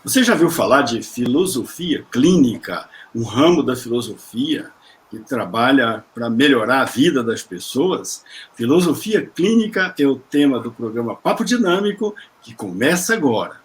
Você já viu falar de filosofia clínica, um ramo da filosofia que trabalha para melhorar a vida das pessoas? Filosofia clínica é o tema do programa Papo Dinâmico, que começa agora.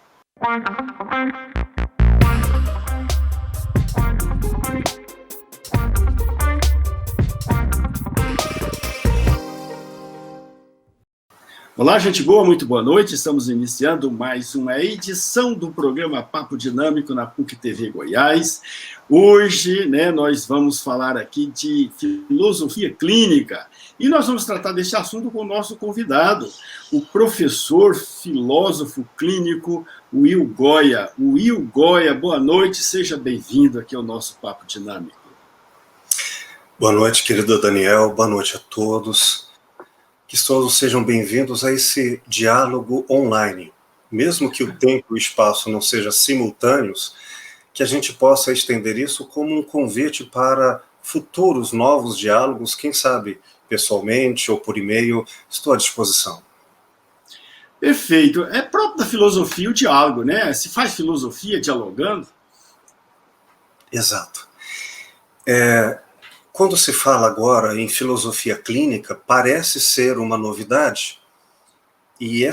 Olá, gente boa, muito boa noite. Estamos iniciando mais uma edição do programa Papo Dinâmico na PUC TV Goiás. Hoje, nós vamos falar aqui de filosofia clínica e nós vamos tratar deste assunto com o nosso convidado, o professor filósofo clínico Will Goya. Will Goya, boa noite, seja bem-vindo aqui ao nosso Papo Dinâmico. Boa noite, querido Daniel, boa noite a todos. Que todos sejam bem-vindos a esse diálogo online. Mesmo que o tempo e o espaço não sejam simultâneos, que a gente possa estender isso como um convite para futuros novos diálogos, quem sabe pessoalmente ou por e-mail, estou à disposição. Perfeito. É próprio da filosofia o diálogo, né? Se faz filosofia dialogando. Exato. Quando se fala agora em filosofia clínica, parece ser uma novidade, e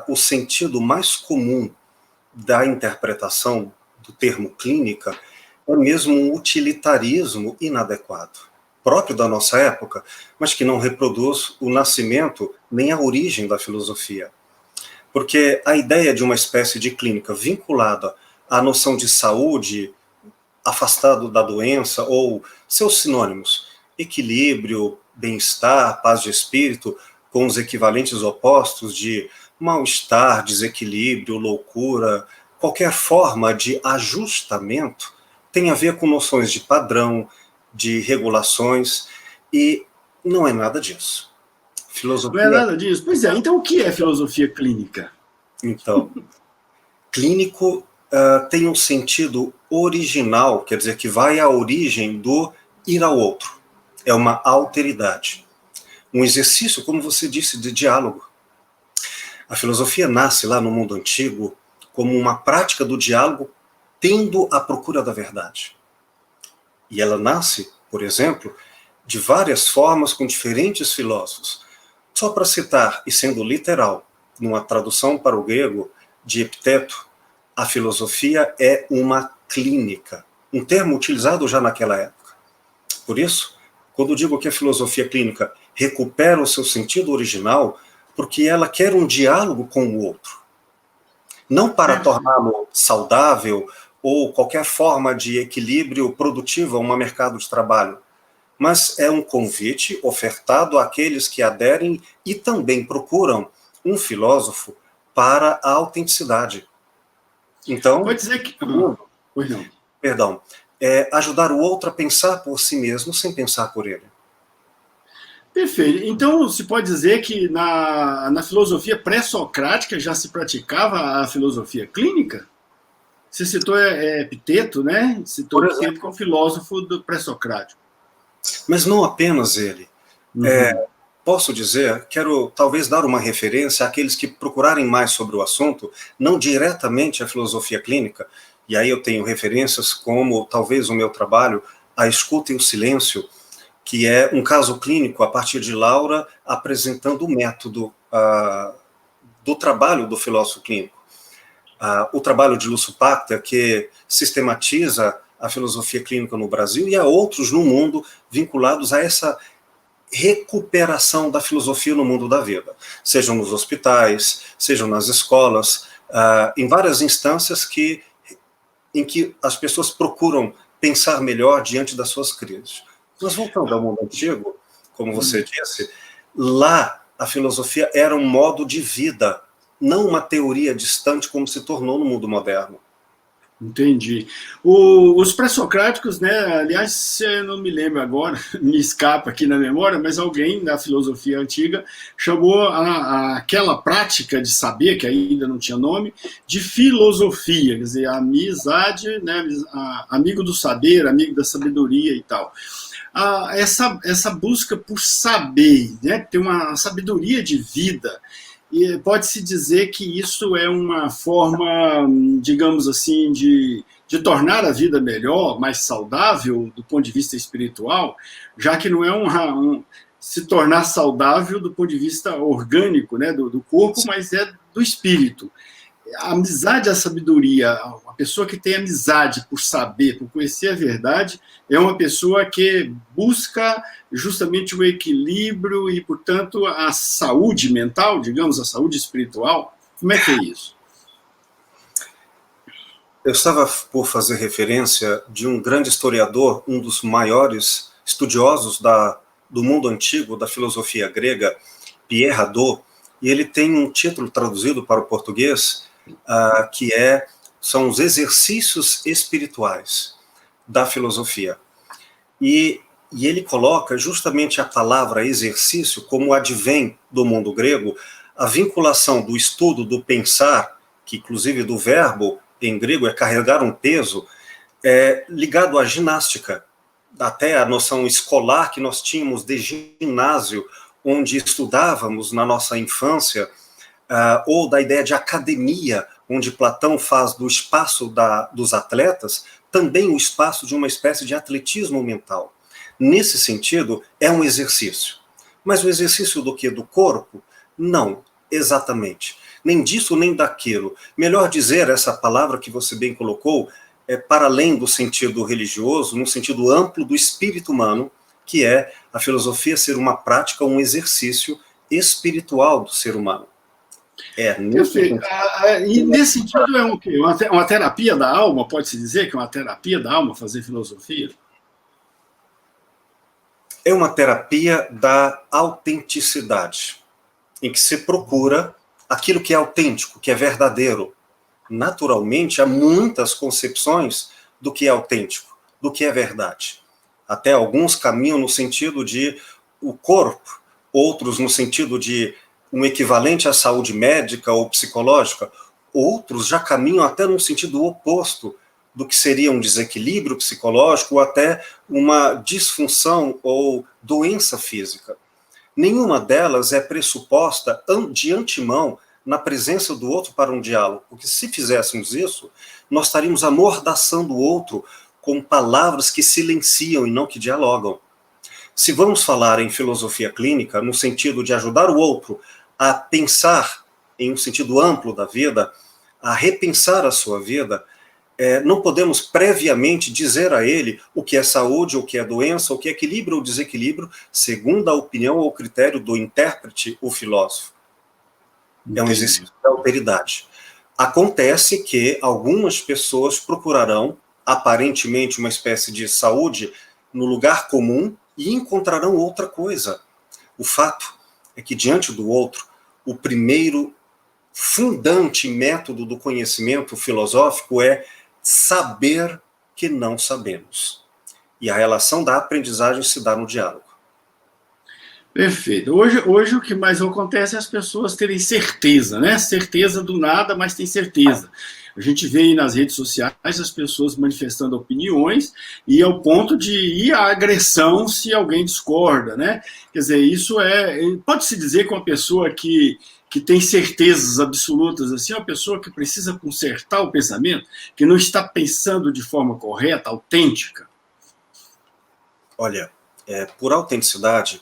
o sentido mais comum da interpretação do termo clínica é mesmo um utilitarismo inadequado, próprio da nossa época, mas que não reproduz o nascimento nem a origem da filosofia. Porque a ideia de uma espécie de clínica vinculada à noção de saúde, afastado da doença, ou seus sinônimos, equilíbrio, bem-estar, paz de espírito, com os equivalentes opostos de mal-estar, desequilíbrio, loucura, qualquer forma de ajustamento, tem a ver com noções de padrão, de regulações, e não é nada disso. Filosofia... Não é nada disso? Pois é, então o que é filosofia clínica? Então, clínico tem um sentido original, quer dizer, que vai à origem do ir ao outro. É uma alteridade. Um exercício, como você disse, de diálogo. A filosofia nasce lá no mundo antigo como uma prática do diálogo tendo a procura da verdade. E ela nasce, por exemplo, de várias formas com diferentes filósofos. Só para citar, e sendo literal, numa tradução para o grego de Epiteto, a filosofia é uma clínica, um termo utilizado já naquela época. Por isso, quando digo que a filosofia clínica recupera o seu sentido original, porque ela quer um diálogo com o outro. Não para torná-lo saudável ou qualquer forma de equilíbrio produtivo a um mercado de trabalho, mas é um convite ofertado àqueles que aderem e também procuram um filósofo para a autenticidade. Então, pode dizer que... Perdão. Ajudar o outro a pensar por si mesmo sem pensar por ele. Perfeito. Então, se pode dizer que na filosofia pré-socrática já se praticava a filosofia clínica? Você citou Epiteto, né? Citou Epiteto como filósofo do pré-socrático. Mas não apenas ele. Posso dizer, quero talvez dar uma referência àqueles que procurarem mais sobre o assunto, não diretamente a filosofia clínica, e aí eu tenho referências como, talvez, o meu trabalho, A Escuta e o Silêncio, que é um caso clínico a partir de Laura apresentando o método do trabalho do filósofo clínico. O trabalho de Lúcio Pacter, que sistematiza a filosofia clínica no Brasil, e há outros no mundo vinculados a essa recuperação da filosofia no mundo da vida, sejam nos hospitais, sejam nas escolas, em várias instâncias em que as pessoas procuram pensar melhor diante das suas crises. Mas voltando ao mundo antigo, como você disse, lá a filosofia era um modo de vida, não uma teoria distante como se tornou no mundo moderno. Entendi. Os pré-socráticos, aliás, eu não me lembro agora, me escapa aqui na memória, mas alguém da filosofia antiga chamou aquela prática de saber, que ainda não tinha nome, de filosofia, quer dizer, amizade, amigo do saber, amigo da sabedoria e tal. Essa busca por saber, ter uma sabedoria de vida, E pode-se dizer que isso é uma forma, digamos assim, de tornar a vida melhor, mais saudável do ponto de vista espiritual, já que não é se tornar saudável do ponto de vista orgânico, né, do corpo, mas é do espírito. A amizade e a sabedoria, uma pessoa que tem amizade por saber, por conhecer a verdade, é uma pessoa que busca justamente o equilíbrio e, portanto, a saúde mental, digamos, a saúde espiritual. Como é que é isso? Eu estava por fazer referência de um grande historiador, um dos maiores estudiosos do mundo antigo, da filosofia grega, Pierre Hadot, e ele tem um título traduzido para o português, que são os exercícios espirituais da filosofia. E ele coloca justamente a palavra exercício, como advém do mundo grego, a vinculação do estudo, do pensar, que inclusive do verbo em grego é carregar um peso, ligado à ginástica, até a noção escolar que nós tínhamos de ginásio, onde estudávamos na nossa infância, ou da ideia de academia, onde Platão faz do espaço dos atletas também o espaço de uma espécie de atletismo mental. Nesse sentido, é um exercício. Mas o exercício do quê? Do corpo? Não, exatamente. Nem disso, nem daquilo. Melhor dizer, essa palavra que você bem colocou, para além do sentido religioso, no sentido amplo do espírito humano, que é a filosofia ser uma prática, um exercício espiritual do ser humano. Perfeito. E nesse sentido é o quê? Uma terapia da alma? Pode-se dizer que é uma terapia da alma fazer filosofia? É uma terapia da autenticidade, em que se procura aquilo que é autêntico, que é verdadeiro. Naturalmente, há muitas concepções do que é autêntico, do que é verdade. Até alguns caminham no sentido de o corpo, outros no sentido de um equivalente à saúde médica ou psicológica, outros já caminham até no sentido oposto do que seria um desequilíbrio psicológico ou até uma disfunção ou doença física. Nenhuma delas é pressuposta de antemão na presença do outro para um diálogo, porque se fizéssemos isso, nós estaríamos amordaçando o outro com palavras que silenciam e não que dialogam. Se vamos falar em filosofia clínica, no sentido de ajudar o outro a pensar em um sentido amplo da vida, a repensar a sua vida, não podemos previamente dizer a ele o que é saúde, o que é doença, o que é equilíbrio ou desequilíbrio, segundo a opinião ou critério do intérprete, o filósofo. É um exercício de alteridade. Acontece que algumas pessoas procurarão, aparentemente, uma espécie de saúde no lugar comum e encontrarão outra coisa. O fato é que, diante do outro, o primeiro fundante método do conhecimento filosófico é saber que não sabemos. E a relação da aprendizagem se dá no diálogo. Perfeito. Hoje o que mais acontece é as pessoas terem certeza, né? Certeza do nada, mas tem certeza. A gente vê aí nas redes sociais as pessoas manifestando opiniões e ao ponto de ir à agressão se alguém discorda, né? Quer dizer, isso pode-se dizer que uma pessoa que tem certezas absolutas, assim, é uma pessoa que precisa consertar o pensamento, que não está pensando de forma correta, autêntica. Olha, por autenticidade,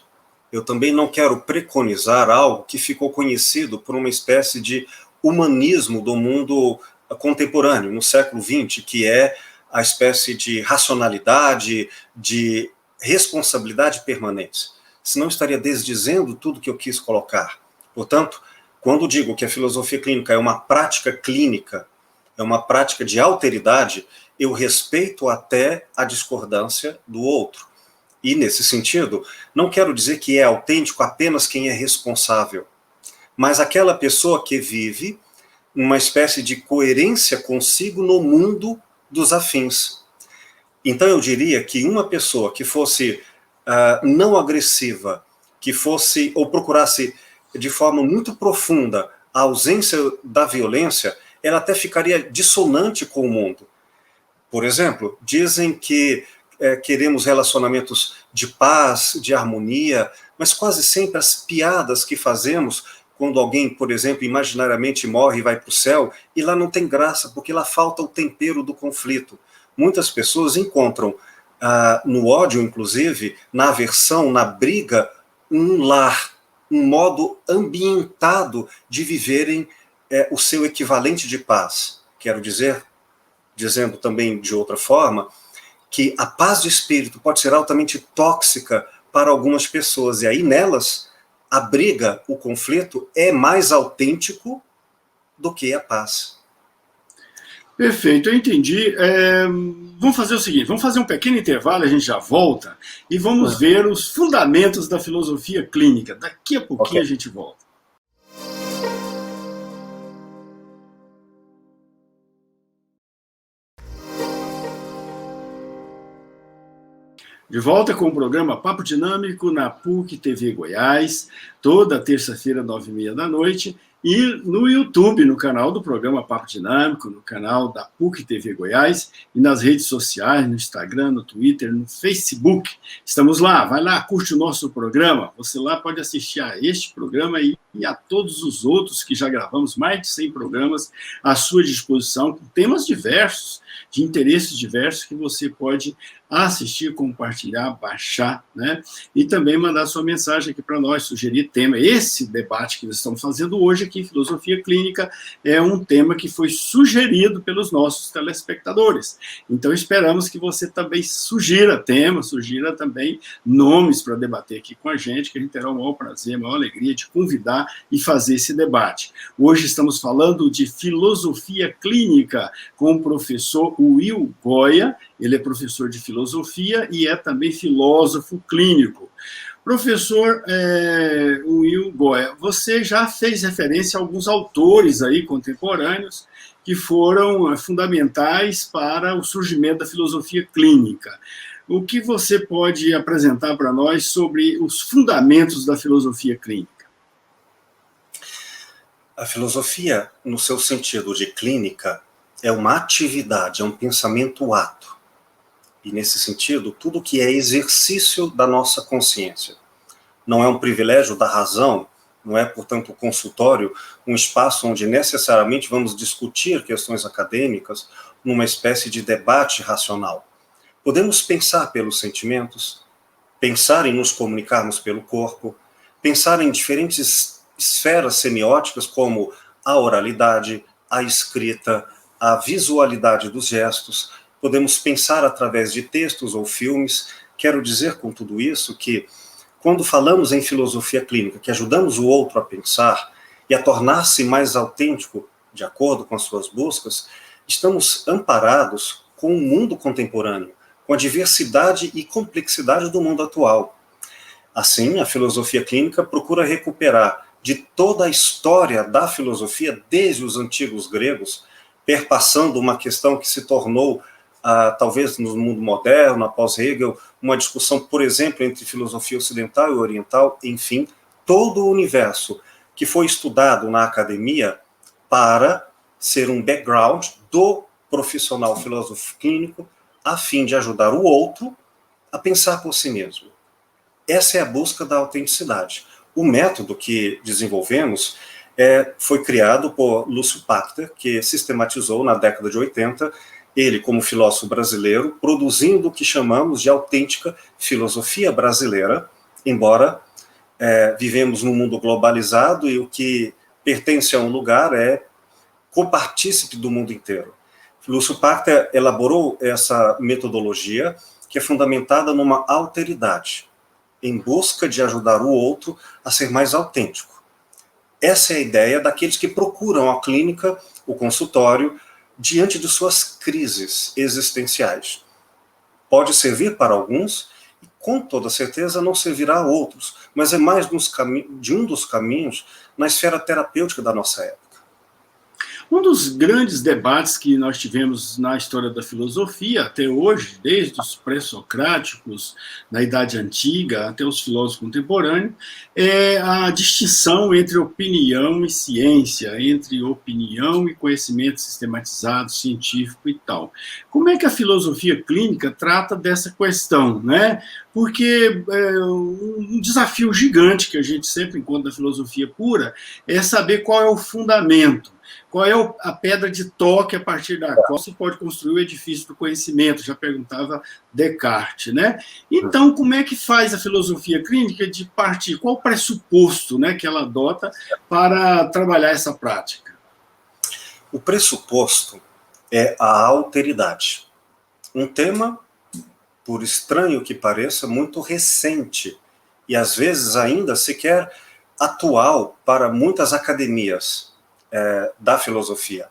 eu também não quero preconizar algo que ficou conhecido por uma espécie de humanismo do mundo contemporâneo, no século XX, que é a espécie de racionalidade, de responsabilidade permanente. Senão eu estaria desdizendo tudo que eu quis colocar. Portanto, quando digo que a filosofia clínica é uma prática clínica, é uma prática de alteridade, eu respeito até a discordância do outro. E, nesse sentido, não quero dizer que é autêntico apenas quem é responsável, mas aquela pessoa que vive uma espécie de coerência consigo no mundo dos afins. Então, eu diria que uma pessoa que fosse não agressiva, que fosse ou procurasse de forma muito profunda a ausência da violência, ela até ficaria dissonante com o mundo. Por exemplo, dizem que queremos relacionamentos de paz, de harmonia, mas quase sempre as piadas que fazemos quando alguém, por exemplo, imaginariamente morre e vai para o céu, e lá não tem graça, porque lá falta o tempero do conflito. Muitas pessoas encontram, no ódio, inclusive, na aversão, na briga, um lar, um modo ambientado de viverem o seu equivalente de paz. Quero dizer, dizendo também de outra forma, que a paz de espírito pode ser altamente tóxica para algumas pessoas, e aí nelas, a briga, o conflito, é mais autêntico do que a paz. Perfeito, eu entendi. Vamos fazer o seguinte, vamos fazer um pequeno intervalo, a gente já volta, e vamos ver os fundamentos da filosofia clínica. Daqui a pouquinho a gente volta. De volta com o programa Papo Dinâmico na PUC TV Goiás, toda terça-feira, 9h30 da noite, e no YouTube, no canal do programa Papo Dinâmico, no canal da PUC TV Goiás, e nas redes sociais, no Instagram, no Twitter, no Facebook. Estamos lá, vai lá, curte o nosso programa. Você lá pode assistir a este programa e a todos os outros que já gravamos, mais de 100 programas à sua disposição, com temas diversos, de interesses diversos, que você pode assistir, compartilhar, baixar, né? E também mandar sua mensagem aqui para nós, sugerir tema. Esse debate que nós estamos fazendo hoje aqui, filosofia clínica, é um tema que foi sugerido pelos nossos telespectadores. Então, esperamos que você também sugira temas, sugira também nomes para debater aqui com a gente, que a gente terá o maior prazer, a maior alegria de convidar e fazer esse debate. Hoje estamos falando de filosofia clínica com o professor Will Goya. Ele é professor de filosofia e é também filósofo clínico. Professor Will Goya, você já fez referência a alguns autores aí contemporâneos que foram fundamentais para o surgimento da filosofia clínica. O que você pode apresentar para nós sobre os fundamentos da filosofia clínica? A filosofia, no seu sentido de clínica, é uma atividade, é um pensamento-ato. E, nesse sentido, tudo que é exercício da nossa consciência. Não é um privilégio da razão, não é, portanto, o consultório, um espaço onde necessariamente vamos discutir questões acadêmicas numa espécie de debate racional. Podemos pensar pelos sentimentos, pensar em nos comunicarmos pelo corpo, pensar em diferentes esferas semióticas como a oralidade, a escrita, a visualidade dos gestos. Podemos pensar através de textos ou filmes. Quero dizer com tudo isso que, quando falamos em filosofia clínica, que ajudamos o outro a pensar e a tornar-se mais autêntico de acordo com as suas buscas, estamos amparados com o mundo contemporâneo, com a diversidade e complexidade do mundo atual. Assim, a filosofia clínica procura recuperar de toda a história da filosofia, desde os antigos gregos, perpassando uma questão que se tornou talvez no mundo moderno, após Hegel, uma discussão, por exemplo, entre filosofia ocidental e oriental, enfim, todo o universo que foi estudado na academia para ser um background do profissional filósofo clínico, a fim de ajudar o outro a pensar por si mesmo. Essa é a busca da autenticidade. O método que desenvolvemos foi criado por Lúcio Pachter, que sistematizou na década de 80, ele, como filósofo brasileiro, produzindo o que chamamos de autêntica filosofia brasileira, embora vivemos num mundo globalizado e o que pertence a um lugar é copartícipe do mundo inteiro. Lúcio Pachter elaborou essa metodologia que é fundamentada numa alteridade, em busca de ajudar o outro a ser mais autêntico. Essa é a ideia daqueles que procuram a clínica, o consultório, diante de suas crises existenciais. Pode servir para alguns, e com toda certeza não servirá a outros, mas é mais de um dos caminhos na esfera terapêutica da nossa época. Um dos grandes debates que nós tivemos na história da filosofia até hoje, desde os pré-socráticos, na Idade Antiga, até os filósofos contemporâneos, é a distinção entre opinião e ciência, entre opinião e conhecimento sistematizado, científico e tal. Como é que a filosofia clínica trata dessa questão, né? Porque um desafio gigante que a gente sempre encontra na filosofia pura é saber qual é o fundamento, qual é a pedra de toque a partir da qual se pode construir o edifício do conhecimento, já perguntava Descartes, né? Então, como é que faz a filosofia clínica de partir? Qual o pressuposto, né, que ela adota para trabalhar essa prática? O pressuposto é a alteridade. Um tema, por estranho que pareça, muito recente e às vezes ainda sequer atual para muitas academias da filosofia.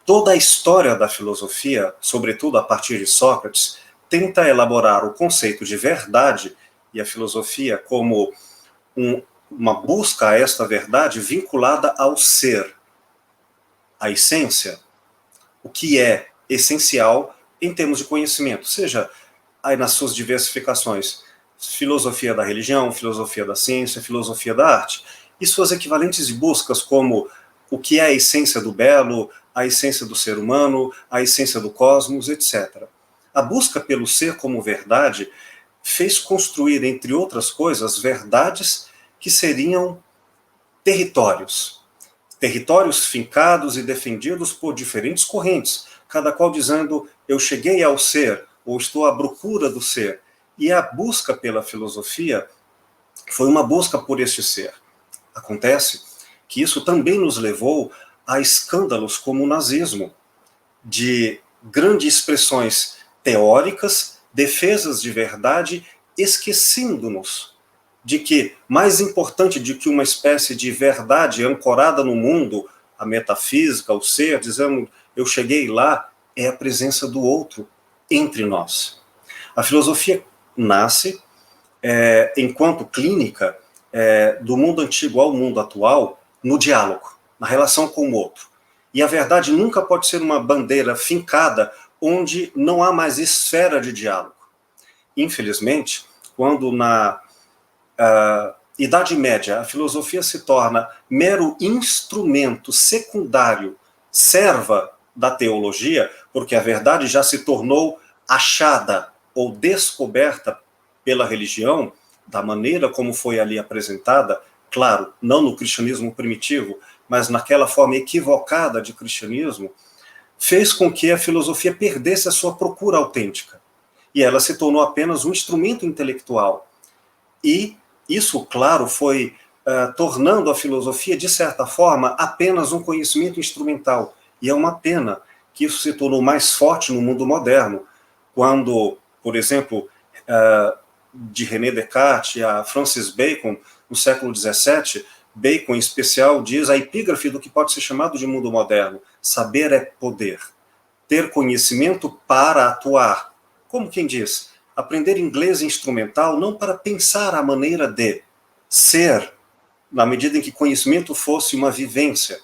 Toda a história da filosofia, sobretudo a partir de Sócrates, tenta elaborar o conceito de verdade e a filosofia como uma busca a esta verdade vinculada ao ser, à essência, o que é essencial em termos de conhecimento, seja aí nas suas diversificações, filosofia da religião, filosofia da ciência, filosofia da arte, e suas equivalentes de buscas como o que é a essência do belo, a essência do ser humano, a essência do cosmos, etc. A busca pelo ser como verdade fez construir, entre outras coisas, verdades que seriam territórios fincados e defendidos por diferentes correntes, cada qual dizendo, eu cheguei ao ser, ou estou à procura do ser. E a busca pela filosofia foi uma busca por este ser. Acontece que isso também nos levou a escândalos como o nazismo, de grandes expressões teóricas, defesas de verdade, esquecendo-nos de que, mais importante do que uma espécie de verdade ancorada no mundo, a metafísica, o ser, dizendo, eu cheguei lá, é a presença do outro entre nós. A filosofia nasce, enquanto clínica, do mundo antigo ao mundo atual, no diálogo, na relação com o outro. E a verdade nunca pode ser uma bandeira fincada onde não há mais esfera de diálogo. Infelizmente, quando na Idade Média a filosofia se torna mero instrumento secundário, serva da teologia, porque a verdade já se tornou achada ou descoberta pela religião, da maneira como foi ali apresentada, claro, não no cristianismo primitivo, mas naquela forma equivocada de cristianismo, fez com que a filosofia perdesse a sua procura autêntica. E ela se tornou apenas um instrumento intelectual. E isso, claro, foi tornando a filosofia, de certa forma, apenas um conhecimento instrumental. E é uma pena que isso se tornou mais forte no mundo moderno, quando, por exemplo, de René Descartes a Francis Bacon, no século XVII, Bacon, em especial, diz a epígrafe do que pode ser chamado de mundo moderno: saber é poder. Ter conhecimento para atuar. Como quem diz, aprender inglês instrumental não para pensar a maneira de ser, na medida em que conhecimento fosse uma vivência,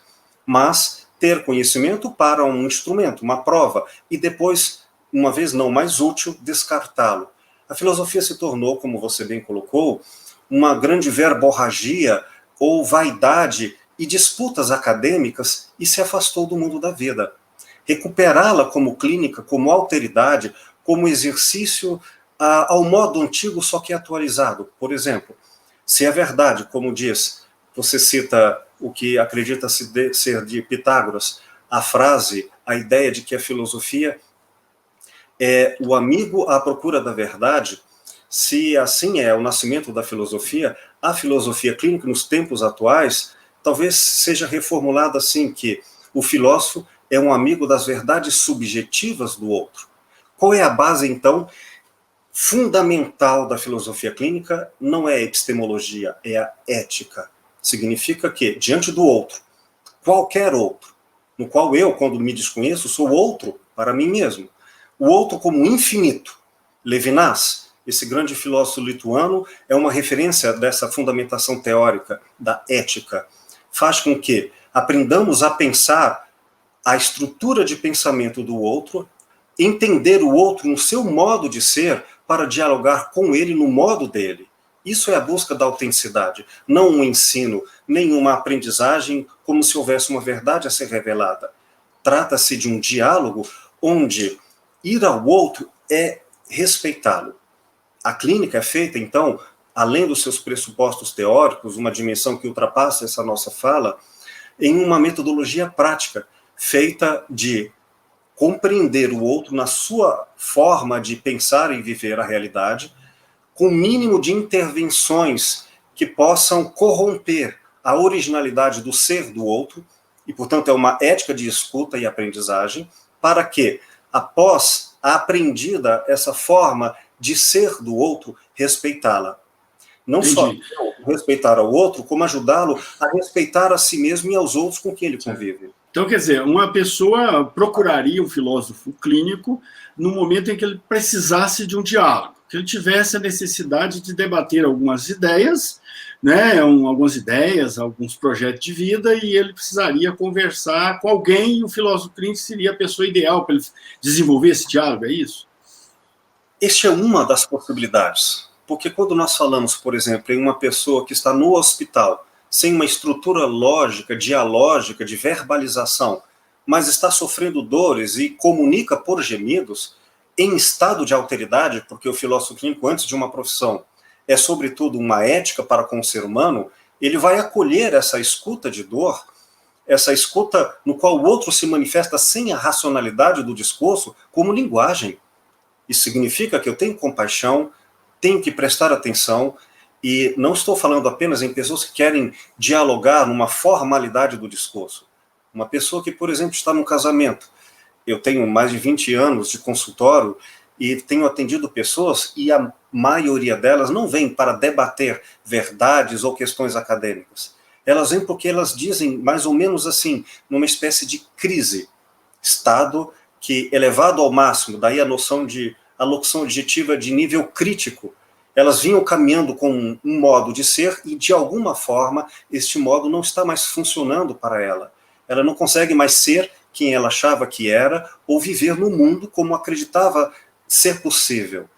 mas ter conhecimento para um instrumento, uma prova, e depois, uma vez não mais útil, descartá-lo. A filosofia se tornou, como você bem colocou, uma grande verborragia ou vaidade e disputas acadêmicas e se afastou do mundo da vida. Recuperá-la como clínica, como alteridade, como exercício ao modo antigo, só que atualizado. Por exemplo, se é verdade, como diz, você cita o que acredita ser de Pitágoras, a frase, a ideia de que a filosofia é o amigo à procura da verdade. Se assim é o nascimento da filosofia, a filosofia clínica nos tempos atuais talvez seja reformulada assim, que o filósofo é um amigo das verdades subjetivas do outro. Qual é a base, então, fundamental da filosofia clínica? Não é a epistemologia, é a ética. Significa que, diante do outro, qualquer outro, no qual eu, quando me desconheço, sou outro para mim mesmo. O outro como infinito. Levinas, esse grande filósofo lituano, é uma referência dessa fundamentação teórica da ética. faz com que aprendamos a pensar a estrutura de pensamento do outro, entender o outro no seu modo de ser, para dialogar com ele no modo dele. Isso é a busca da autenticidade, não um ensino, nem uma aprendizagem como se houvesse uma verdade a ser revelada. Trata-se de um diálogo onde ir ao outro é respeitá-lo. A clínica é feita, então, além dos seus pressupostos teóricos, uma dimensão que ultrapassa essa nossa fala, em uma metodologia prática, feita de compreender o outro na sua forma de pensar e viver a realidade, com o mínimo de intervenções que possam corromper a originalidade do ser do outro, e, portanto, é uma ética de escuta e aprendizagem, para que, após a aprendida essa forma de ser do outro, respeitá-la. Não só respeitar ao outro, como ajudá-lo a respeitar a si mesmo e aos outros com quem ele convive. Então, quer dizer, uma pessoa procuraria um filósofo clínico no momento em que ele precisasse de um diálogo, que ele tivesse a necessidade de debater algumas ideias, né, alguns projetos de vida, e ele precisaria conversar com alguém, e o filósofo clínico seria a pessoa ideal para ele desenvolver esse diálogo, é isso? Este é uma das possibilidades, porque quando nós falamos, por exemplo, em uma pessoa que está no hospital, sem uma estrutura lógica, dialógica, de verbalização, mas está sofrendo dores e comunica por gemidos, em estado de alteridade, porque o filósofo clínico, antes de uma profissão, é sobretudo uma ética para com o ser humano, ele vai acolher essa escuta de dor, essa escuta no qual o outro se manifesta sem a racionalidade do discurso, como linguagem. Isso significa que eu tenho compaixão, tenho que prestar atenção, e não estou falando apenas em pessoas que querem dialogar numa formalidade do discurso. Uma pessoa que, por exemplo, está num casamento. Eu tenho mais de 20 anos de consultório e tenho atendido pessoas e a maioria delas não vem para debater verdades ou questões acadêmicas. Elas vêm porque elas dizem mais ou menos assim, numa espécie de crise, estado que, elevado ao máximo, daí a locução adjetiva de nível crítico, elas vinham caminhando com um modo de ser e, de alguma forma, este modo não está mais funcionando para ela. Ela não consegue mais ser quem ela achava que era ou viver no mundo como acreditava ser possível.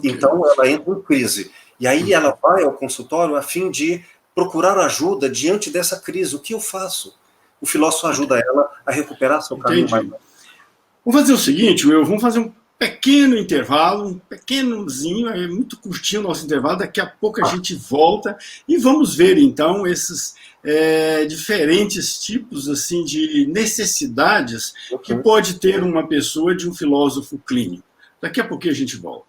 Então, ela entra em crise. E aí ela vai ao consultório a fim de procurar ajuda diante dessa crise. O que eu faço? O filósofo ajuda ela a recuperar seu caminho. Vamos fazer o seguinte, Will, vamos fazer um pequeno intervalo, um pequenozinho, é muito curtinho o nosso intervalo, daqui a pouco a gente volta e vamos ver, então, esses diferentes tipos assim, de necessidades que pode ter uma pessoa de um filósofo clínico. Daqui a pouquinho a gente volta.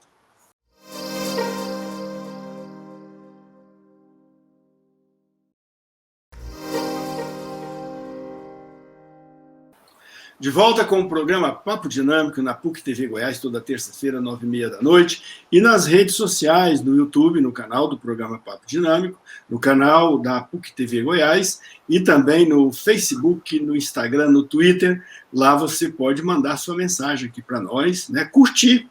De volta com o programa Papo Dinâmico na PUC TV Goiás, toda terça-feira, 9h30 da noite, e nas redes sociais, no YouTube, no canal do programa Papo Dinâmico, no canal da PUC TV Goiás, e também no Facebook, no Instagram, no Twitter. Lá você pode mandar sua mensagem aqui para nós, né? Curtir,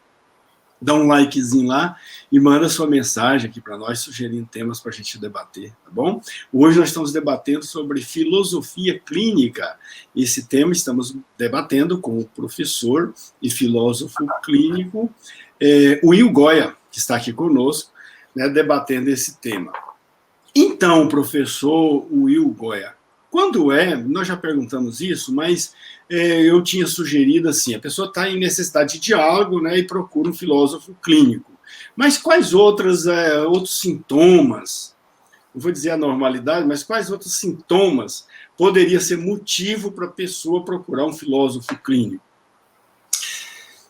dá um likezinho lá e manda sua mensagem aqui para nós, sugerindo temas para a gente debater, tá bom? Hoje nós estamos debatendo sobre filosofia clínica. Esse tema estamos debatendo com o professor e filósofo clínico Will Goya, que está aqui conosco, né, debatendo esse tema. Então, professor Will Goya, quando nós já perguntamos isso, mas eu tinha sugerido assim, a pessoa está em necessidade de diálogo, né, e procura um filósofo clínico. Mas quais outros sintomas, não vou dizer a normalidade, mas quais outros sintomas poderia ser motivo para a pessoa procurar um filósofo clínico?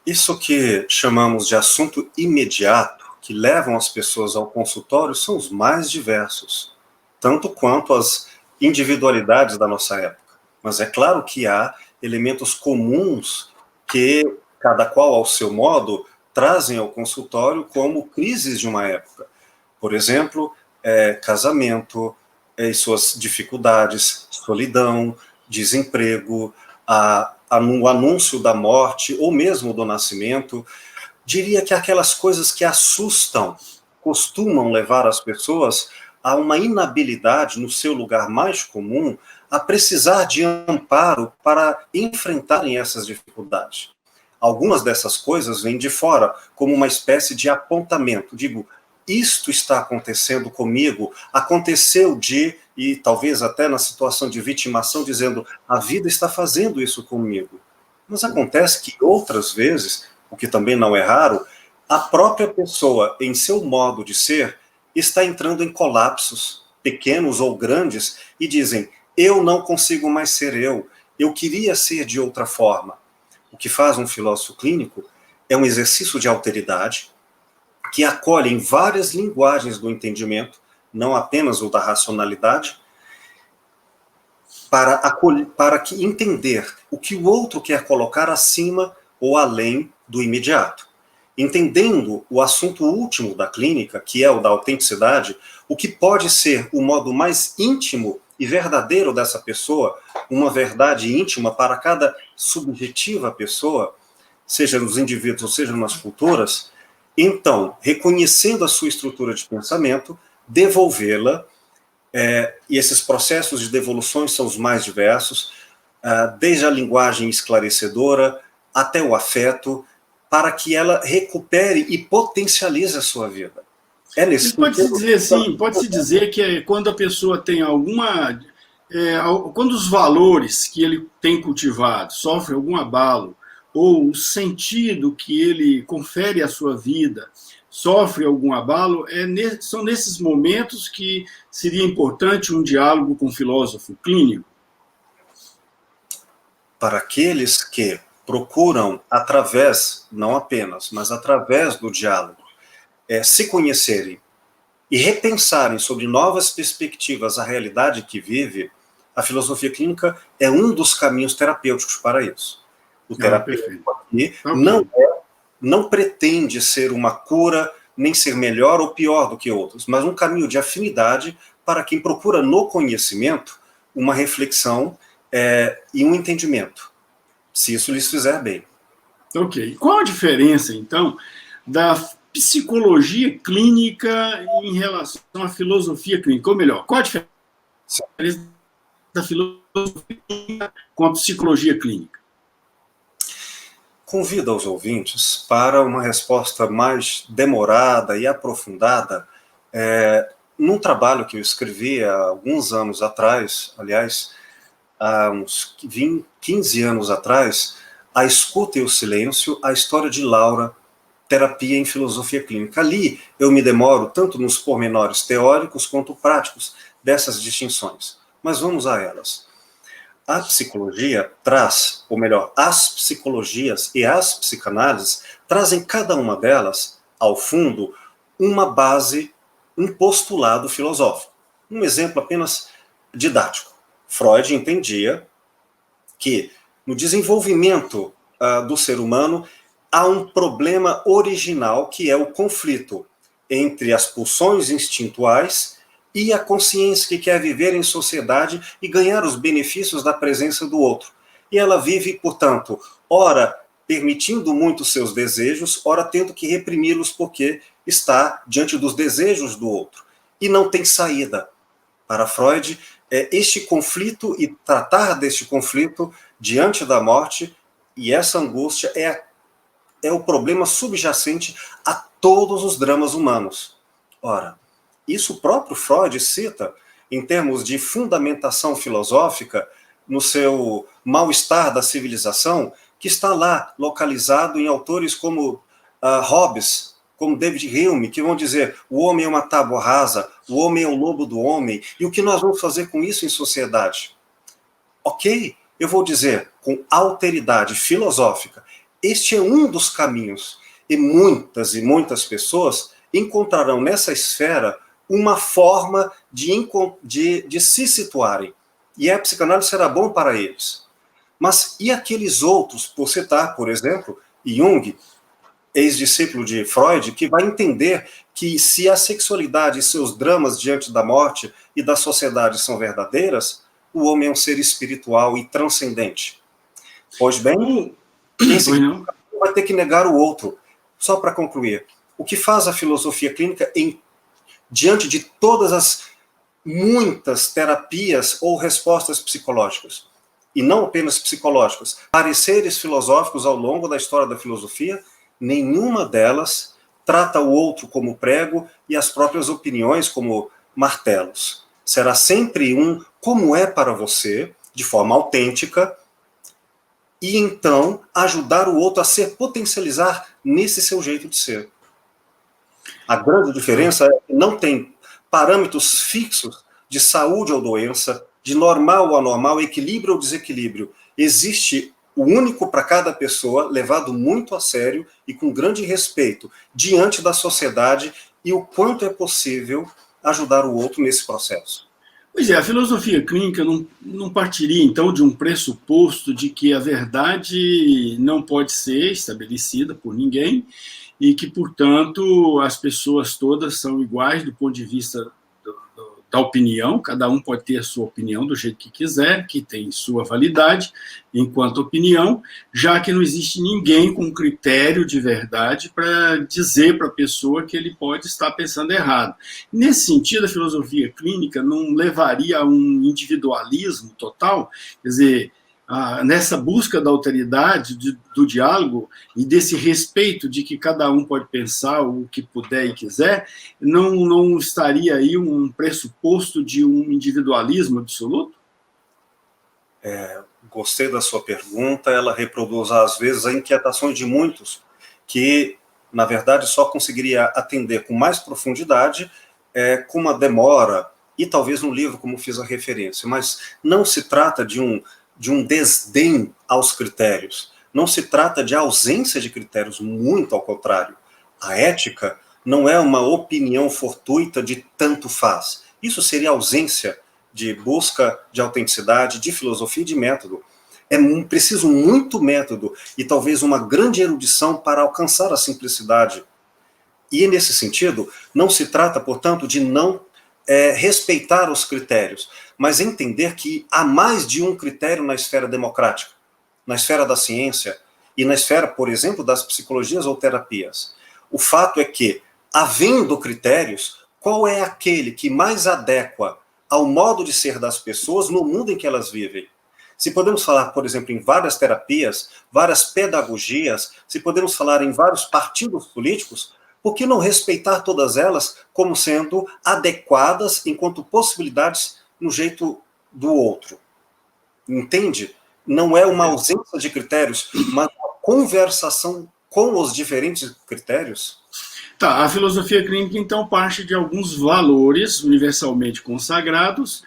Isso que chamamos de assunto imediato, que levam as pessoas ao consultório, são os mais diversos, tanto quanto as individualidades da nossa época. Mas é claro que há elementos comuns que, cada qual ao seu modo, trazem ao consultório como crises de uma época. Por exemplo, casamento e suas dificuldades, solidão, desemprego, o anúncio da morte ou mesmo do nascimento. Diria que aquelas coisas que assustam costumam levar as pessoas há uma inabilidade no seu lugar mais comum a precisar de amparo para enfrentarem essas dificuldades. Algumas dessas coisas vêm de fora, como uma espécie de apontamento. Digo, isto está acontecendo comigo, aconteceu e talvez até na situação de vitimação, dizendo, a vida está fazendo isso comigo. Mas acontece que outras vezes, o que também não é raro, a própria pessoa, em seu modo de ser, está entrando em colapsos, pequenos ou grandes, e dizem, eu não consigo mais ser eu queria ser de outra forma. O que faz um filósofo clínico é um exercício de alteridade, que acolhe em várias linguagens do entendimento, não apenas o da racionalidade, para que entender o que o outro quer colocar acima ou além do imediato. Entendendo o assunto último da clínica, que é o da autenticidade, o que pode ser o modo mais íntimo e verdadeiro dessa pessoa, uma verdade íntima para cada subjetiva pessoa, seja nos indivíduos ou seja nas culturas, então, reconhecendo a sua estrutura de pensamento, devolvê-la, e esses processos de devoluções são os mais diversos, desde a linguagem esclarecedora até o afeto, para que ela recupere e potencialize a sua vida. Pode-se dizer assim, pode-se dizer que quando a pessoa tem quando os valores que ele tem cultivado sofrem algum abalo, ou o sentido que ele confere à sua vida sofre algum abalo, são nesses momentos que seria importante um diálogo com o filósofo clínico? Para aqueles que procuram através, não apenas, mas através do diálogo, se conhecerem e repensarem sobre novas perspectivas a realidade que vive, a filosofia clínica é um dos caminhos terapêuticos para isso. O terapêutico aqui não pretende ser uma cura, nem ser melhor ou pior do que outros, mas um caminho de afinidade para quem procura no conhecimento uma reflexão e um entendimento, se isso lhes fizer bem. Ok. Qual a diferença, então, da psicologia clínica em relação à filosofia clínica? Ou melhor, qual a diferença da filosofia clínica com a psicologia clínica? Convido aos ouvintes para uma resposta mais demorada e aprofundada num trabalho que eu escrevi há alguns anos atrás, aliás, há uns 15 anos atrás, A Escuta e o Silêncio, a história de Laura, terapia em filosofia clínica. Ali eu me demoro tanto nos pormenores teóricos quanto práticos dessas distinções. Mas vamos a elas. A psicologia traz, ou melhor, as psicologias e as psicanálises trazem cada uma delas, ao fundo, uma base, um postulado filosófico. Um exemplo apenas didático. Freud entendia que no desenvolvimento do ser humano há um problema original que é o conflito entre as pulsões instintuais e a consciência que quer viver em sociedade e ganhar os benefícios da presença do outro. E ela vive, portanto, ora permitindo muito seus desejos, ora tendo que reprimi-los porque está diante dos desejos do outro. E não tem saída. Para Freud, este conflito e tratar deste conflito diante da morte, e essa angústia é o problema subjacente a todos os dramas humanos. Ora, isso o próprio Freud cita em termos de fundamentação filosófica no seu Mal-Estar da Civilização, que está lá localizado em autores como Hobbes, como David Hume, que vão dizer o homem é uma tábua rasa, o homem é o lobo do homem, e o que nós vamos fazer com isso em sociedade? Ok, eu vou dizer com alteridade filosófica, este é um dos caminhos, e muitas pessoas encontrarão nessa esfera uma forma de se situarem. E a psicanálise será bom para eles. Mas e aqueles outros, por citar, por exemplo, Jung, ex-discípulo de Freud, que vai entender que se a sexualidade e seus dramas diante da morte e da sociedade são verdadeiras, o homem é um ser espiritual e transcendente. Pois bem, vai ter que negar o outro. Só para concluir, o que faz a filosofia clínica diante de todas as muitas terapias ou respostas psicológicas, e não apenas psicológicas, pareceres filosóficos ao longo da história da filosofia, nenhuma delas trata o outro como prego e as próprias opiniões como martelos. Será sempre um como é para você, de forma autêntica, e então ajudar o outro a se potencializar nesse seu jeito de ser. A grande diferença é que não tem parâmetros fixos de saúde ou doença, de normal ou anormal, equilíbrio ou desequilíbrio. Existe o único para cada pessoa, levado muito a sério e com grande respeito diante da sociedade, e o quanto é possível ajudar o outro nesse processo. Pois é, a filosofia clínica não partiria, então, de um pressuposto de que a verdade não pode ser estabelecida por ninguém e que, portanto, as pessoas todas são iguais do ponto de vista da opinião, cada um pode ter a sua opinião do jeito que quiser, que tem sua validade enquanto opinião, já que não existe ninguém com critério de verdade para dizer para a pessoa que ele pode estar pensando errado. Nesse sentido, a filosofia clínica não levaria a um individualismo total, quer dizer, nessa busca da alteridade, do diálogo e desse respeito de que cada um pode pensar o que puder e quiser, não estaria aí um pressuposto de um individualismo absoluto? Gostei da sua pergunta, ela reproduz às vezes as inquietações de muitos que, na verdade, só conseguiria atender com mais profundidade, com uma demora, e talvez no livro, como fiz a referência, mas não se trata de um desdém aos critérios. Não se trata de ausência de critérios, muito ao contrário. A ética não é uma opinião fortuita de tanto faz. Isso seria ausência de busca de autenticidade, de filosofia e de método. É preciso muito método e talvez uma grande erudição para alcançar a simplicidade. E nesse sentido, não se trata, portanto, de não respeitar os critérios, mas entender que há mais de um critério na esfera democrática, na esfera da ciência e na esfera, por exemplo, das psicologias ou terapias. O fato é que, havendo critérios, qual é aquele que mais adequa ao modo de ser das pessoas no mundo em que elas vivem? Se podemos falar, por exemplo, em várias terapias, várias pedagogias, se podemos falar em vários partidos políticos, por que não respeitar todas elas como sendo adequadas enquanto possibilidades no jeito do outro? Entende? Não é uma ausência de critérios, mas uma conversação com os diferentes critérios. Tá, a filosofia clínica, então, parte de alguns valores universalmente consagrados,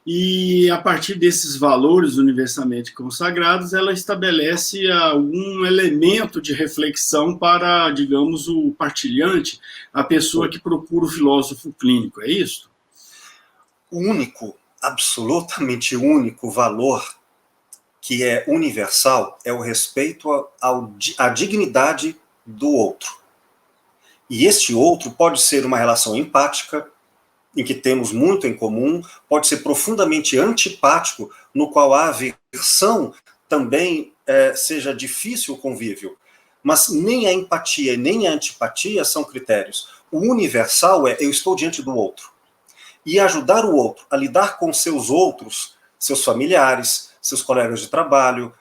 e a partir desses valores universalmente consagrados, ela estabelece algum elemento de reflexão para, digamos, o partilhante, a pessoa que procura o filósofo clínico, é isso? O único, absolutamente único valor que é universal é o respeito à dignidade do outro. E este outro pode ser uma relação empática, em que temos muito em comum, pode ser profundamente antipático, no qual a aversão também seja difícil o convívio. Mas nem a empatia nem a antipatia são critérios. O universal é eu estou diante do outro. E ajudar o outro a lidar com seus outros, seus familiares, seus colegas de trabalho,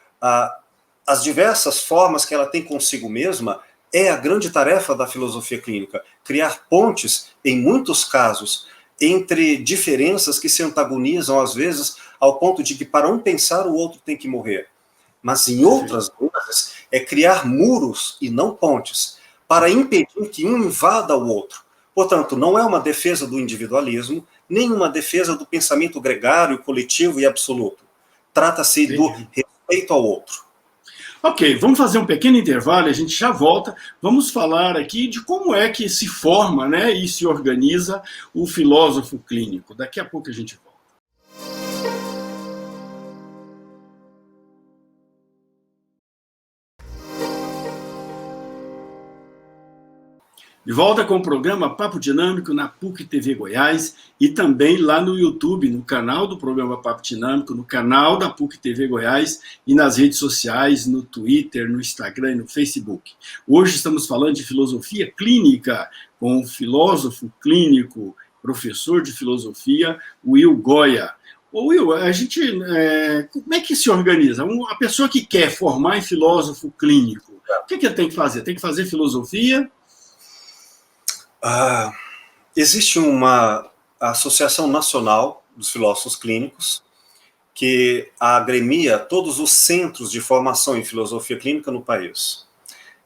as diversas formas que ela tem consigo mesma, é a grande tarefa da filosofia clínica. Criar pontes, em muitos casos, entre diferenças que se antagonizam, às vezes, ao ponto de que para um pensar, o outro tem que morrer. Mas em outras vezes, é criar muros e não pontes, para impedir que um invada o outro. Portanto, não é uma defesa do individualismo, nem uma defesa do pensamento gregário, coletivo e absoluto. Trata-se do respeito ao outro. Ok, vamos fazer um pequeno intervalo, a gente já volta. Vamos falar aqui de como é que se forma, né, e se organiza o filósofo clínico. Daqui a pouco a gente volta. De volta com o programa Papo Dinâmico na PUC TV Goiás e também lá no YouTube, no canal do programa Papo Dinâmico, no canal da PUC TV Goiás e nas redes sociais, no Twitter, no Instagram e no Facebook. Hoje estamos falando de filosofia clínica com o filósofo clínico professor de filosofia, Will Goya. Ô Will, a gente, como é que se organiza? A pessoa que quer formar em filósofo clínico, o que ele tem que fazer? Tem que fazer filosofia? Existe uma Associação Nacional dos Filósofos Clínicos que agremia todos os centros de formação em filosofia clínica no país.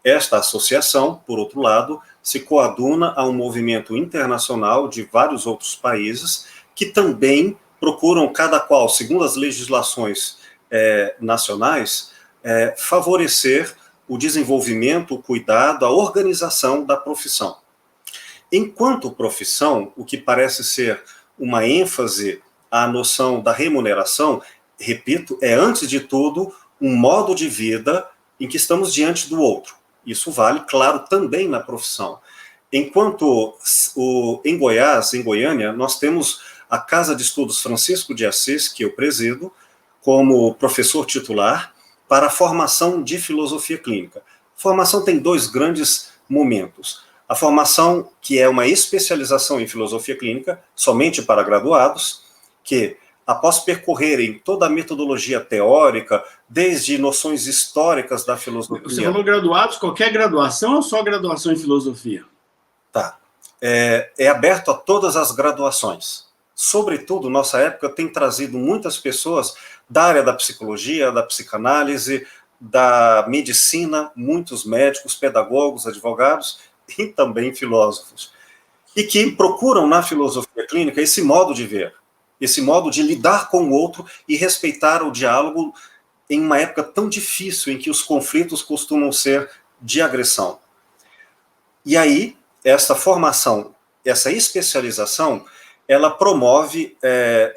Esta associação, por outro lado, se coaduna a um movimento internacional de vários outros países que também procuram, cada qual, segundo as legislações nacionais, favorecer o desenvolvimento, o cuidado, a organização da profissão. Enquanto profissão, o que parece ser uma ênfase à noção da remuneração, repito, é antes de tudo um modo de vida em que estamos diante do outro. Isso vale, claro, também na profissão. Enquanto em Goiás, em Goiânia, nós temos a Casa de Estudos Francisco de Assis, que eu presido, como professor titular, para a formação de filosofia clínica. A formação tem dois grandes momentos. A formação, que é uma especialização em filosofia clínica, somente para graduados, que, após percorrerem toda a metodologia teórica, desde noções históricas da filosofia... Você falou graduados, qualquer graduação ou só graduação em filosofia? Tá. É aberto a todas as graduações. Sobretudo, nossa época tem trazido muitas pessoas da área da psicologia, da psicanálise, da medicina, muitos médicos, pedagogos, advogados e também filósofos, e que procuram na filosofia clínica esse modo de ver, esse modo de lidar com o outro e respeitar o diálogo em uma época tão difícil em que os conflitos costumam ser de agressão. E aí, essa formação, essa especialização, ela promove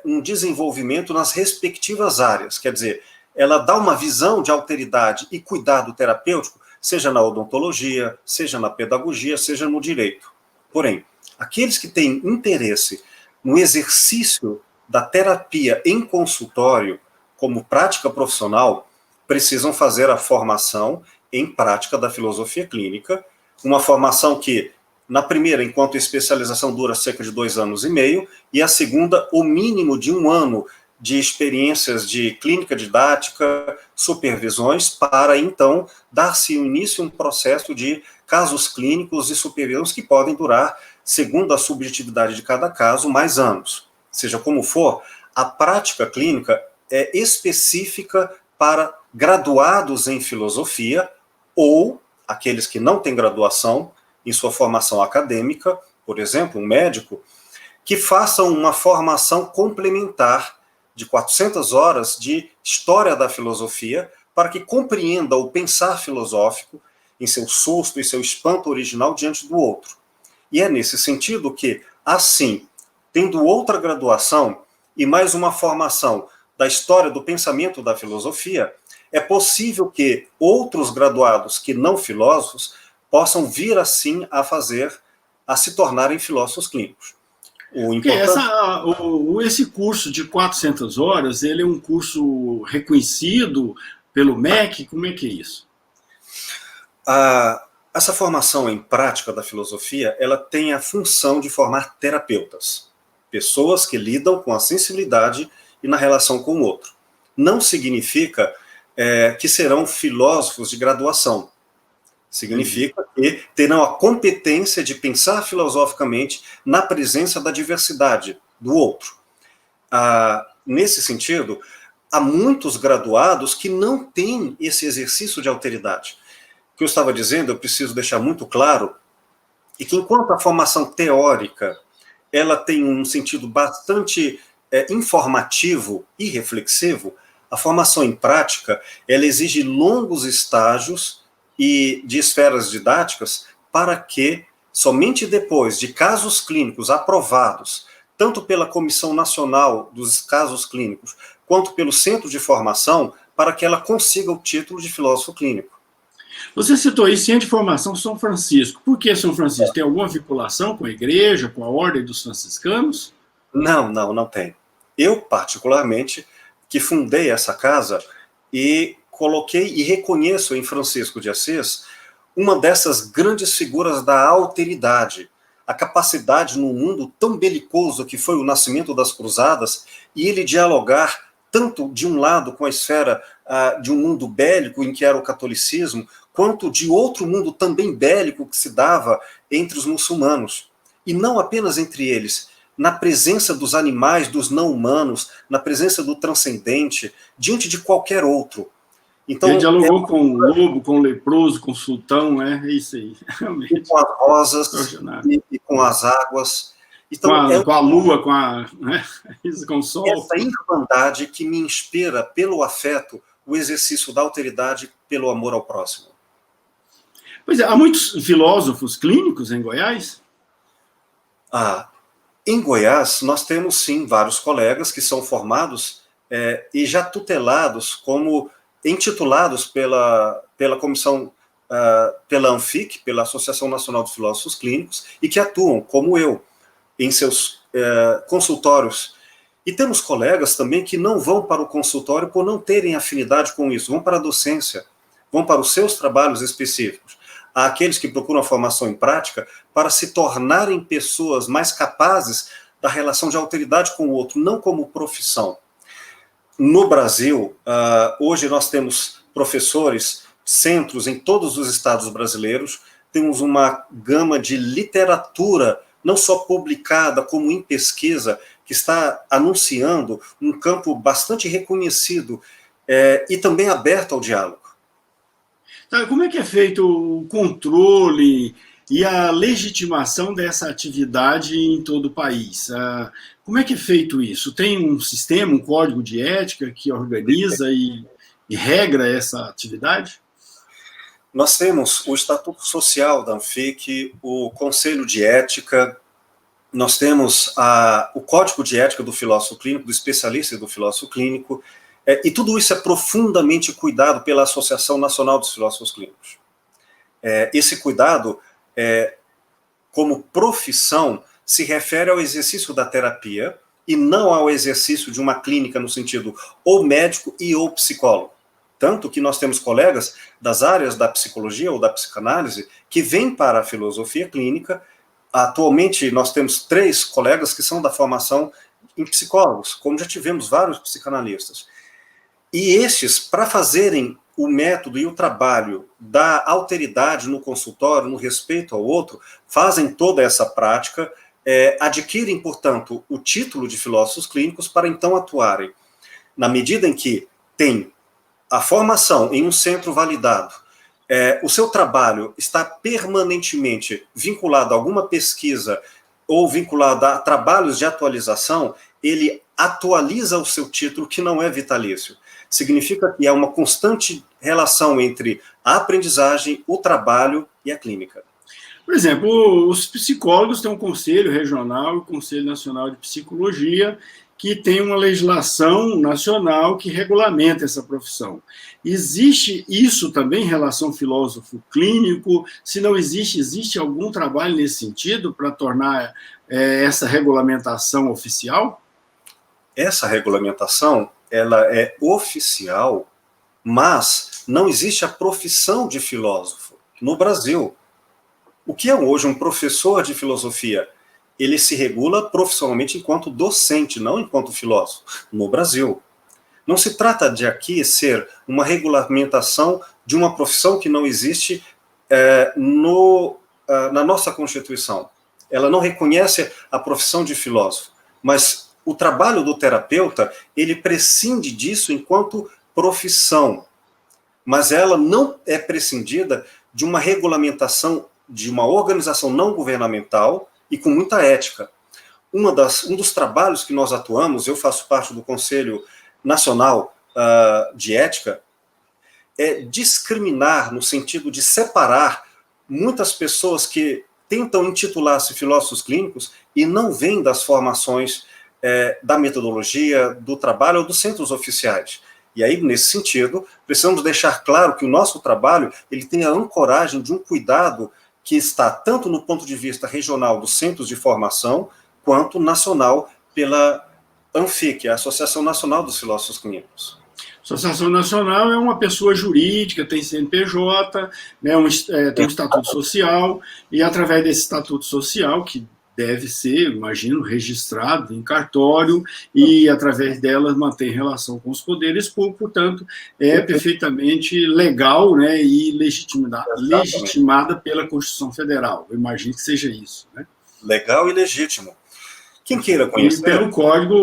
um desenvolvimento nas respectivas áreas, quer dizer, ela dá uma visão de alteridade e cuidado terapêutico, seja na odontologia, seja na pedagogia, seja no direito. Porém, aqueles que têm interesse no exercício da terapia em consultório como prática profissional, precisam fazer a formação em prática da filosofia clínica, uma formação que, na primeira, enquanto especialização, dura cerca de 2 anos e meio, e a segunda, o mínimo de 1 ano de experiências de clínica didática, supervisões, para, então, dar-se início a um processo de casos clínicos e supervisões que podem durar, segundo a subjetividade de cada caso, mais anos. Seja como for, a prática clínica é específica para graduados em filosofia ou aqueles que não têm graduação em sua formação acadêmica, por exemplo, um médico, que façam uma formação complementar de 400 horas de história da filosofia, para que compreenda o pensar filosófico em seu susto e seu espanto original diante do outro. E é nesse sentido que, assim, tendo outra graduação e mais uma formação da história do pensamento da filosofia, é possível que outros graduados que não filósofos possam vir, assim, a se tornarem filósofos clínicos. Esse curso de 400 horas, ele é um curso reconhecido pelo MEC? Como é que é isso? Essa formação em prática da filosofia, ela tem a função de formar terapeutas, pessoas que lidam com a sensibilidade e na relação com o outro. Não significa que serão filósofos de graduação. Significa que terão a competência de pensar filosoficamente na presença da diversidade do outro. Nesse sentido, há muitos graduados que não têm esse exercício de alteridade. O que eu estava dizendo, eu preciso deixar muito claro, é que enquanto a formação teórica ela tem um sentido bastante informativo e reflexivo, a formação em prática ela exige longos estágios e de esferas didáticas para que, somente depois de casos clínicos aprovados, tanto pela Comissão Nacional dos Casos Clínicos, quanto pelo Centro de Formação, para que ela consiga o título de filósofo clínico. Você citou aí Centro de Formação São Francisco. Por que São Francisco? Tem alguma vinculação com a igreja, com a ordem dos franciscanos? Não tem. Eu, particularmente, que fundei essa casa e coloquei e reconheço em Francisco de Assis uma dessas grandes figuras da alteridade, a capacidade num mundo tão belicoso que foi o nascimento das cruzadas, e ele dialogar tanto de um lado com a esfera de um mundo bélico em que era o catolicismo, quanto de outro mundo também bélico que se dava entre os muçulmanos. E não apenas entre eles, na presença dos animais, dos não-humanos, na presença do transcendente, diante de qualquer outro. Então, ele dialogou com o lobo, com o leproso, com o sultão, é isso aí. E com as rosas, e com as águas. Então, com a lua, com o sol. Essa irmandade que me inspira pelo afeto, o exercício da alteridade pelo amor ao próximo. Pois é, há muitos filósofos clínicos em Goiás? Em Goiás, nós temos, sim, vários colegas que são formados e já tutelados, intitulados pela comissão, pela ANFIC, pela Associação Nacional de Filósofos Clínicos, e que atuam, como eu, em seus consultórios. E temos colegas também que não vão para o consultório por não terem afinidade com isso, vão para a docência, vão para os seus trabalhos específicos. Há aqueles que procuram a formação em prática para se tornarem pessoas mais capazes da relação de alteridade com o outro, não como profissão. No Brasil, hoje nós temos professores, centros em todos os estados brasileiros, temos uma gama de literatura, não só publicada, como em pesquisa, que está anunciando um campo bastante reconhecido e também aberto ao diálogo. Como é que é feito o controle e a legitimação dessa atividade em todo o país? Como é que é feito isso? Tem um sistema, um código de ética que organiza e regra essa atividade? Nós temos o Estatuto Social da ANFIC, o Conselho de Ética, nós temos o Código de Ética do Filósofo Clínico, do especialista e do filósofo clínico, e tudo isso é profundamente cuidado pela Associação Nacional dos Filósofos Clínicos. Esse cuidado, como profissão, se refere ao exercício da terapia e não ao exercício de uma clínica no sentido ou médico e ou psicólogo. Tanto que nós temos colegas das áreas da psicologia ou da psicanálise que vêm para a filosofia clínica. Atualmente, nós temos 3 colegas que são da formação em psicólogos, como já tivemos vários psicanalistas. E estes, para fazerem o método e o trabalho da alteridade no consultório, no respeito ao outro, fazem toda essa prática, adquirem, portanto, o título de filósofos clínicos para então atuarem. Na medida em que tem a formação em um centro validado, o seu trabalho está permanentemente vinculado a alguma pesquisa ou vinculado a trabalhos de atualização, ele atualiza o seu título, que não é vitalício. Significa que há uma constante relação entre a aprendizagem, o trabalho e a clínica. Por exemplo, os psicólogos têm um Conselho Regional e o Conselho Nacional de Psicologia, que tem uma legislação nacional que regulamenta essa profissão. Existe isso também em relação ao filósofo clínico? Se não existe, existe algum trabalho nesse sentido para tornar essa regulamentação oficial? Essa regulamentação, ela é oficial, mas não existe a profissão de filósofo no Brasil. O que é hoje um professor de filosofia? Ele se regula profissionalmente enquanto docente, não enquanto filósofo, no Brasil. Não se trata de aqui ser uma regulamentação de uma profissão que não existe na nossa Constituição. Ela não reconhece a profissão de filósofo, mas o trabalho do terapeuta, ele prescinde disso enquanto profissão, mas ela não é prescindida de uma regulamentação de uma organização não governamental e com muita ética. Um dos trabalhos que nós atuamos, eu faço parte do Conselho Nacional de Ética, é discriminar no sentido de separar muitas pessoas que tentam intitular-se filósofos clínicos e não vêm das formações da metodologia, do trabalho ou dos centros oficiais. E aí, nesse sentido, precisamos deixar claro que o nosso trabalho ele tem a ancoragem de um cuidado que está tanto no ponto de vista regional dos centros de formação, quanto nacional pela ANFIC, a Associação Nacional dos Filósofos Clínicos. Associação nacional é uma pessoa jurídica, tem CNPJ, né, tem um estatuto social, e através desse estatuto social, que deve ser, imagino, registrado em cartório, e através dela mantém relação com os poderes públicos, portanto, é perfeitamente legal, né, e legitimada pela Constituição Federal. Eu imagino que seja isso, né? Legal e legítimo. Quem queira conhecer... E pelo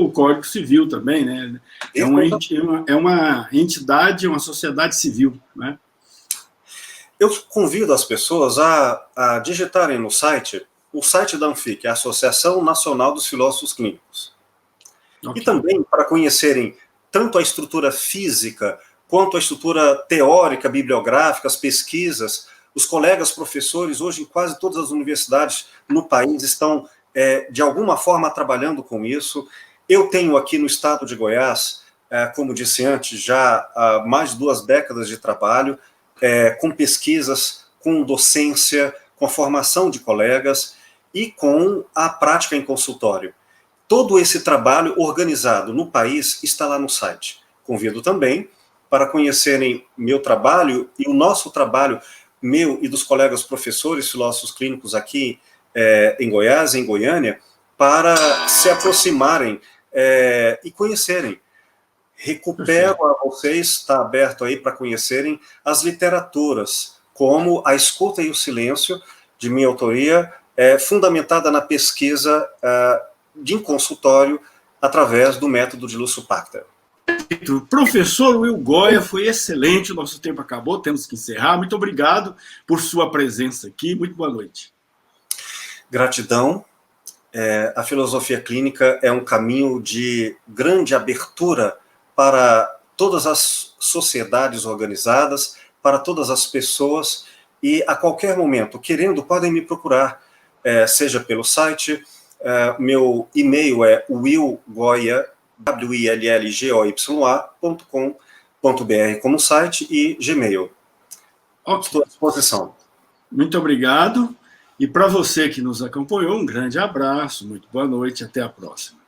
o Código Civil também, né? É uma entidade, uma sociedade civil, né? Eu convido as pessoas a digitarem no site, o site da ANFIC, a Associação Nacional dos Filósofos Clínicos. Okay. E também para conhecerem tanto a estrutura física, quanto a estrutura teórica, bibliográfica, as pesquisas. Os colegas professores, hoje em quase todas as universidades no país, estão, de alguma forma, trabalhando com isso. Eu tenho aqui no estado de Goiás, como disse antes, já há mais de 2 décadas de trabalho, com pesquisas, com docência, com a formação de colegas e com a prática em consultório. Todo esse trabalho organizado no país está lá no site. Convido também para conhecerem meu trabalho e o nosso trabalho, meu e dos colegas professores, filósofos clínicos aqui em Goiás, em Goiânia, para se aproximarem e conhecerem. Recupero a vocês, está aberto aí para conhecerem as literaturas, como A Escuta e o Silêncio, de minha autoria, fundamentada na pesquisa de consultório através do método de Lúcio Pachter. Professor Will Goya, foi excelente, o nosso tempo acabou, temos que encerrar. Muito obrigado por sua presença aqui, muito boa noite. Gratidão. A filosofia clínica é um caminho de grande abertura para todas as sociedades organizadas, para todas as pessoas, e a qualquer momento, querendo, podem me procurar, seja pelo site, meu e-mail é willgoya, willgoya.com.br como site e Gmail. Okay. Estou à disposição. Muito obrigado. E para você que nos acompanhou, um grande abraço, muito boa noite, até a próxima.